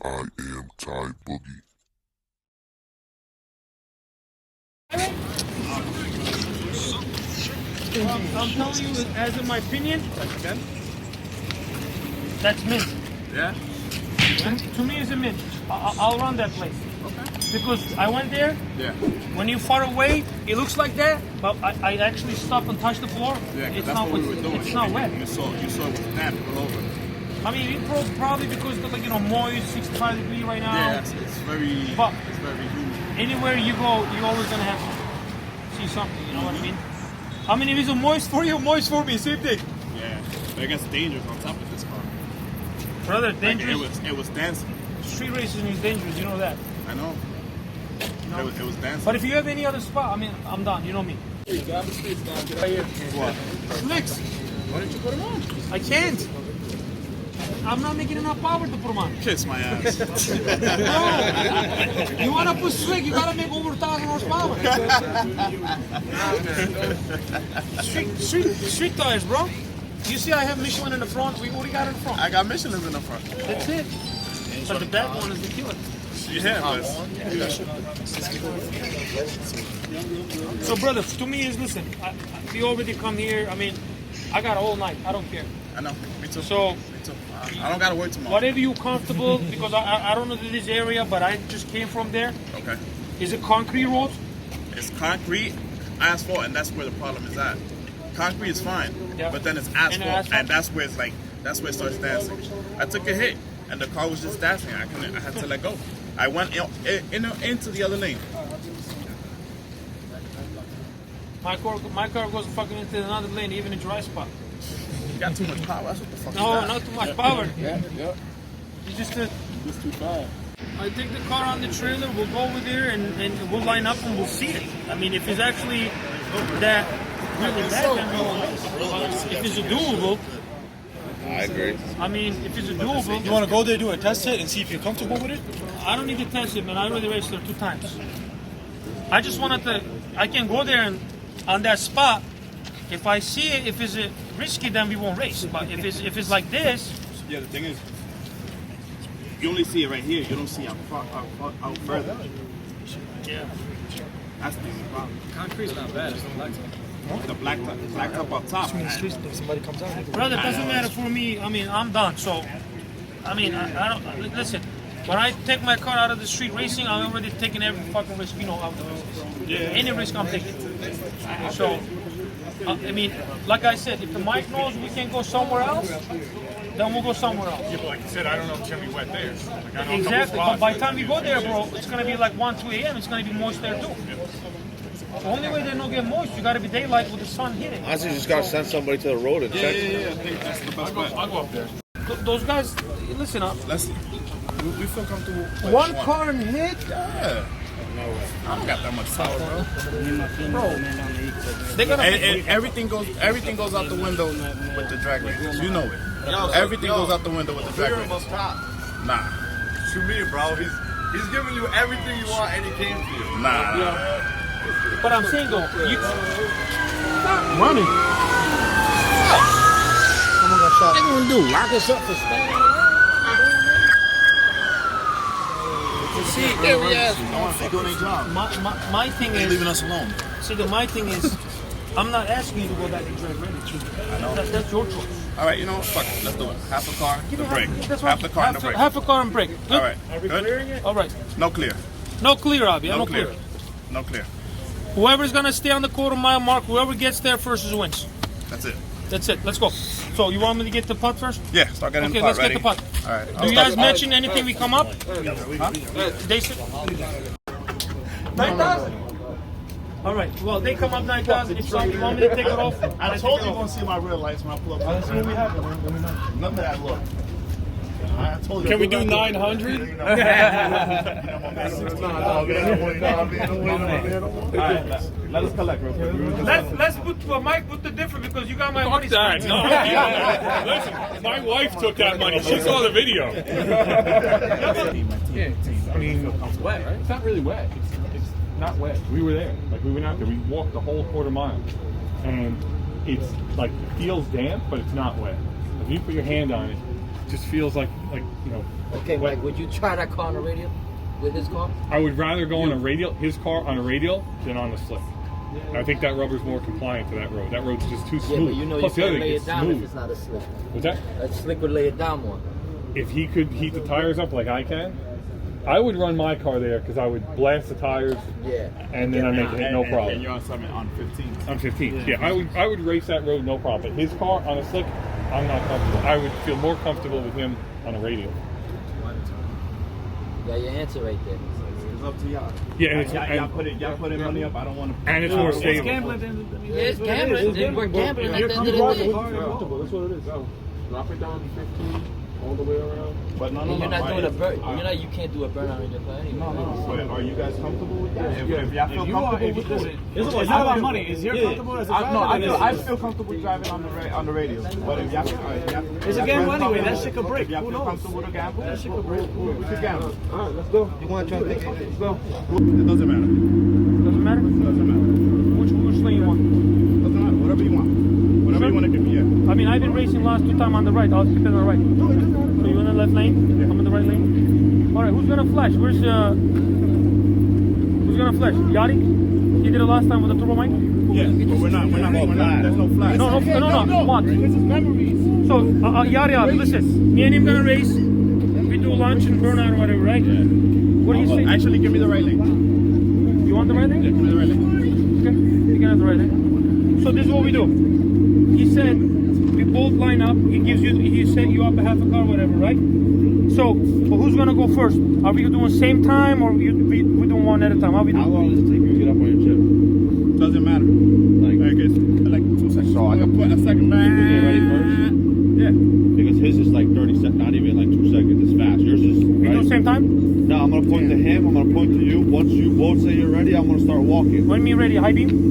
I am Ty Boogie. I'm telling you, as in my opinion, that's mint. Yeah? To me, it's a mint. I'll run that place. Okay. Because I went there. Yeah. When you're far away, it looks like that, but I actually stop and touch the floor. Yeah, 'cause it's that's not. what we were doing. It's not wet. You saw it was damp all over. I mean, it probably because of, like, moist, 65 degree right now. Yeah, it's very humid. Anywhere you go, you're always gonna have to see something. You know what I mean? I mean, if it's a moist for you, moist for me, same thing. Yeah. But it gets dangerous on top of this car. Brother, dangerous. Like it was dancing. Street racing is dangerous. You know that. I know. No. It was dancing. But if you have any other spot, I mean, I'm done. You know me. Hey, grab the space now. Get Right here. What? Slicks. Why didn't you put them on? I can't. I'm not making enough power to put them on. Kiss my ass. No. You want to put slick, you got to make over 1,000 horsepower. Street tires, bro. You see I have Michelin in the front. What do you got in the front? I got Michelin's in the front. That's it. But the back one is the killer. Yeah, but So, brother, to me is, listen, we already come here. I mean, I got all night. I don't care. I know. Me too. So, Me too. I don't gotta work tomorrow. whatever you comfortable, because I don't know this area, but I just came from there. Okay. Is it concrete road? It's concrete, asphalt, and that's where the problem is at. Concrete is fine, Yeah. but then it's asphalt, asphalt? and that's where it starts dancing. I took a hit, and the car was just dancing. I had to let go. I went into the other lane. My car goes fucking into another lane, even in dry spot. You got too much power. That's what the fuck. No, is that? not too much power. Yeah. It's just Just too fast. I take the car on the trailer, we'll go over there and we'll line up and we'll see it. I mean, if it's actually that really bad, then we'll race. If it's a doable, I agree. I mean, if it's a doable, You want to go there, do a test hit, and see if you're comfortable with it? I don't need to test it, man. I already raced there 2 times. I just wanted to, I can go there and on that spot, if I see it, if it's risky, then we won't race. But if it's like this, Yeah, the thing is, you only see it right here. You don't see out further. yeah. That's the only problem. Concrete's not bad. It's the black The black top up top. Somebody comes out. Brother, it doesn't matter for me. I mean, I'm done. So, I mean, I don't, listen, when I take my car out of the street racing, I'm already taking every fucking risk, out of the business. Yeah. Any risk I'm taking. So, I mean, like I said, if the mic knows we can go somewhere else, then we'll go somewhere else. Yeah, but like you said, I don't know if it's going to be wet there. Like, I know Exactly, but by the time we go there, bro, it's going to be like 1, 2 a.m., it's going to be moist there too. The only way they don't get moist, you got to be daylight with the sun hitting. Honestly, you just gotta send somebody to the road and check. Yeah. I think that's the best bet. I'll go up there. Those guys, listen up. Let's. We feel comfortable. One car and hit, Yeah. I don't got that much power, bro. they're going to And everything goes out the window with the drag race. You know it. Everything goes out the window with the drag race. Nah. To me, bro, he's giving you everything you want, and he came to you. Nah. But I'm saying though, you stop running. Someone got shot. What you gonna do? Lock us up for staying? See, They're doing their job. my thing They're is, leaving us alone. see, my thing is, I'm not asking you to go back and drag ready. I know. That's your choice. All right, you know what? Fuck it. Let's do it. Half a car, the brake. That's Half the car and the brake. Half a car and brake. Good? All right. Good? All right. No clear. No clear, Abby. No No clear. clear. No clear. Whoever's gonna stay on the quarter-mile mark, whoever gets there first is wins. That's it. That's it. Let's go. So you want me to get the putt first? Yeah, start getting Okay, the pot let's ready. get the putt. All right. Do you guys mention anything we come up? They said 9,000. All right. Well, they come up 9,000. If you want me to take it off, I told you you're going to see my real lights when I pull up. That's what we have. None of that look. I told you. Can we do 900? Let us collect real quick. let's put Mike put the difference because you got my money. Fuck that. No. Listen, my wife took that money. She saw the video. I mean, it's wet, right? It's not really wet. It's not wet. We were there. Like, we went out there. We walked the whole quarter mile. And it's, like, it feels damp, but it's not wet. If you put your hand on it, just feels like you know. Okay, Mike, would you try that car on the radial with his car? I would rather go on a radial, his car on a radial, than on the slick. I think that rubber's more compliant to that road. That road's just too smooth. Yeah, but you know Plus you the other can't thing, lay it's it down smooth. if it's not a slick. What's that? A slick would lay it down more. If he could heat the tires up like I can, I would run my car there because I would blast the tires. Yeah. And then I make it no problem. And you're on something on 15. On 15. Yeah, I would race that road no problem. But his car on a slick, I'm not comfortable. I would feel more comfortable with him on a radial. Got your answer right there. It's up to y'all. Yeah, and Y'all put in money up. I don't want to. and it's more stable. It's gambling. It's gambling. We're gambling at the end of the day. That's what it is. Drop it down to 15 all the way around. But no. You're not doing a burn. You can't do a burnout in your car anyway. But are you guys comfortable with that? If y'all feel comfortable with this, It's not about money. Is you're comfortable as a driver? I feel comfortable driving on the radio. But if y'all, It's a gamble anyway. That shit could break. if y'all Who feel knows? comfortable with a gamble, That shit could break. we could gamble. All right, let's go. You want to try to take it? Let's go. It doesn't matter. Doesn't matter? Doesn't matter. Which lane you want? Doesn't matter. Whatever you want. Whatever you want to give me. Yeah. I mean, I've been racing last 2 times on the right. I'll keep it on the right. So you're in the left lane? I'm in the right lane? Alright, who's gonna flash? Who's gonna flash? Yachty? He did it last time with the turbo mic? Yeah. But we're not. There's no flash. No. What? This is memories. So, Yachty, listen. Me and him gonna race. We do lunch and burnout or whatever, right? What do you say? Actually, give me the right lane. You want the right lane? Give me the right lane. Okay, you can have the right lane. So this is what we do. He said we both line up. He set you up a half a car, whatever, right? So, but who's gonna go first? Are we doing same time or we doing one at a time? How we How doing? long does it take you to get up on your chip? Doesn't matter. Like, Like 2 seconds. So I can put a second. you can get ready first? Yeah. Because his is like 30 seconds, not even like 2 seconds. It's fast. Yours is. We do Right? same time? No, I'm going to point to him. I'm going to point to you. Once you both say you're ready, I'm going to start walking. When me ready, high beam.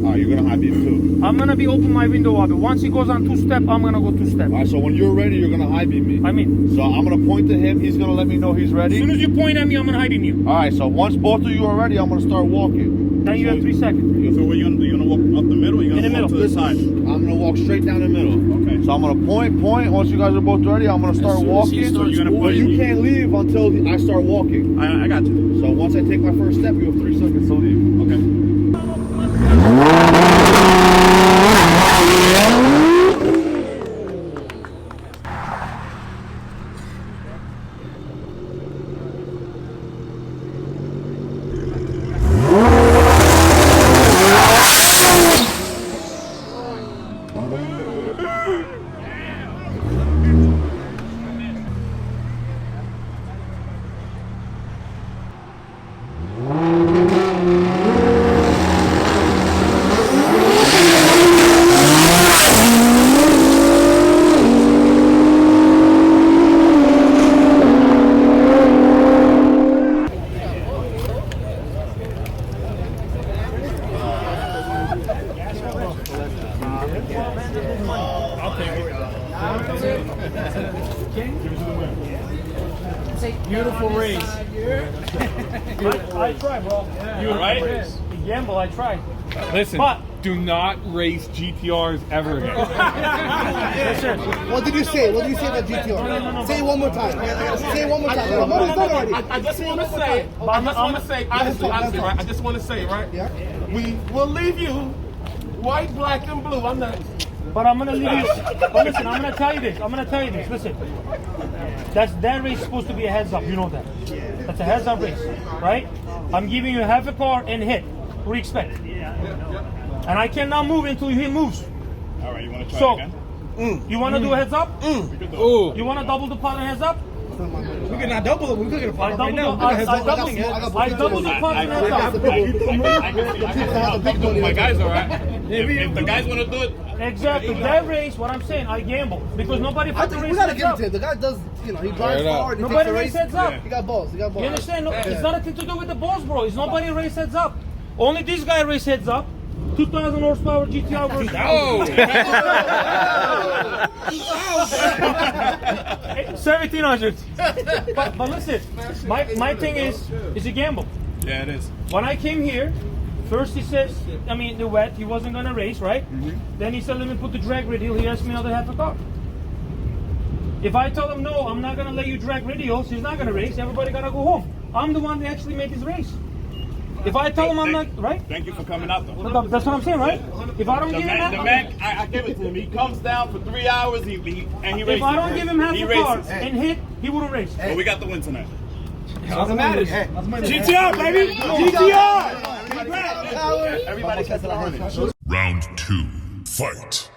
Alright, you're going to high beam too. I'm gonna be open my window up. Once he goes on 2-step, I'm gonna go 2-step. Alright, so when you're ready, you're going to high beam me. I mean, So I'm going to point to him. He's going to let me know he's as ready. soon as you point at me, I'm gonna high beam you. Alright, so once both of you are ready, I'm going to start walking. Then you have 3 seconds. So what you gonna do? You gonna walk up the middle? Or you In the gonna walk middle. to the side? I'm going to walk straight down the middle. Okay. So I'm going to point. Once you guys are both ready, I'm going to start walking. So you're gonna But you can't leave until I start walking. I got you. So once I take my first step, you have 3 seconds to leave. Okay. Beautiful race. I try, bro. You right? Gamble, I try. Listen, But- do not race GTRs ever again. Listen, What did you say? What did you say about GTR? Say it one more time. Say it one more time. The money's done already. I just want to say, honestly, right? I just want to say, right? Yeah. We will leave you white, black, and blue. I'm not. but I'm gonna leave you. But listen, I'm gonna tell you this. Listen, that race is supposed to be a heads up. You know that. That's a heads up race, right? I'm giving you half a car and hit. What do you expect? And I cannot move until he moves. All right. You wanna try So, again? you wanna do a heads up? Ooh. You wanna double the pot and heads up? We can not double it. We're going to I find double right now. the pot and heads up. My guys, all right. If the guys wanna do it, Exactly. That race, what I'm saying, I gamble because nobody I fucking think we race gotta heads give it up. to him. The guy does, he drives hard. He Nobody takes the race race. heads up. He got balls. You understand? No, it's nothing to do with the balls, bro. It's nobody race heads up. Only this guy race heads up. 2,000 horsepower GTR versus 1,700. But listen, my thing is a gamble. yeah, it is. When I came here, first he says, the wet, he wasn't gonna race, right? Then he said, let me put the drag radial. He asked me another half a car. If I tell him no, I'm not gonna let you drag videos, he's not gonna race. Everybody gotta go home. I'm the one that actually made this race. If I tell him I'm not right, Thank you for coming out though. that's what I'm saying, right? If I don't give him The man, I give it to him. He comes down for 3 hours. He races. if I don't give him half he a car races. and hit, he wouldn't race. But we got the win tonight. Doesn't matter. GTR, baby! GTR! Everybody gets the money. Round 2. Fight.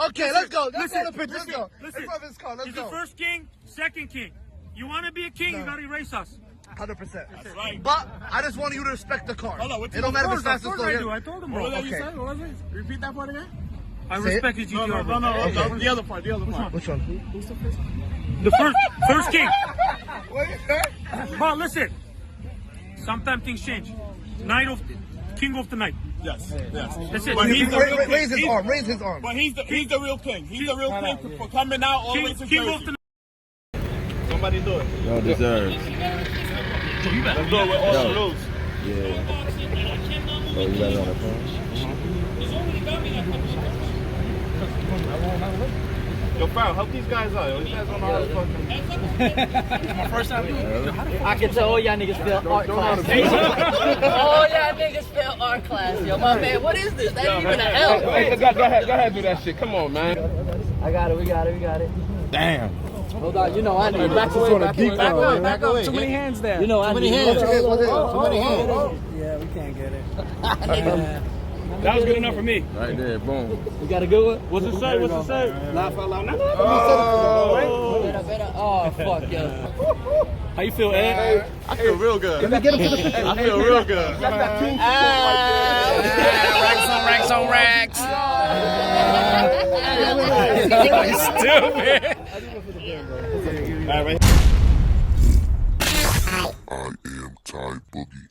Okay, let's go. Let's go. Let's go. Listen, Let's go. Let's he's the go. first king, second king. You want to be a king, you gotta erase us. 100%. That's right. But I just want you to respect the car. Hold on, what's It don't matter if it's Of fast or course slow. I do. I told him, What bro. was that you Okay. said? What was it? Repeat that part again? I Say respect his GTR, No, bro. the other part. The other part. Which one? The first king. Bro, listen. Sometimes things change. King of the night. Yes. That's it. But he's the real king. Raise his arm. Raise his arm. But he's the real king. He's the real king for coming out all the way to King of Jersey. the night. Somebody do it. Yo, deserves. Let's do it with all the rules. Yeah. Oh, you got it on the phone? Yo, Farrell, help these guys out. Yo, these guys don't know how to fucking. I can tell all y'all niggas fail art class. All y'all niggas fail art class. Yo, my man, what is this? That ain't even a L. Go ahead, do that shit. Come on, man. I got it, we got it. Damn. Hold on, you know I need back away. Too many hands there. You know I need Too many hands. Yeah, we can't get it. That was good enough for me. Right there, boom. We got a good one? What's it say? What's it say? Oh, fuck, yo. How you feel, Ed? I feel real good. Get him to the picture. I feel real good. Racks on racks. Stupid. I am Ty Boogie.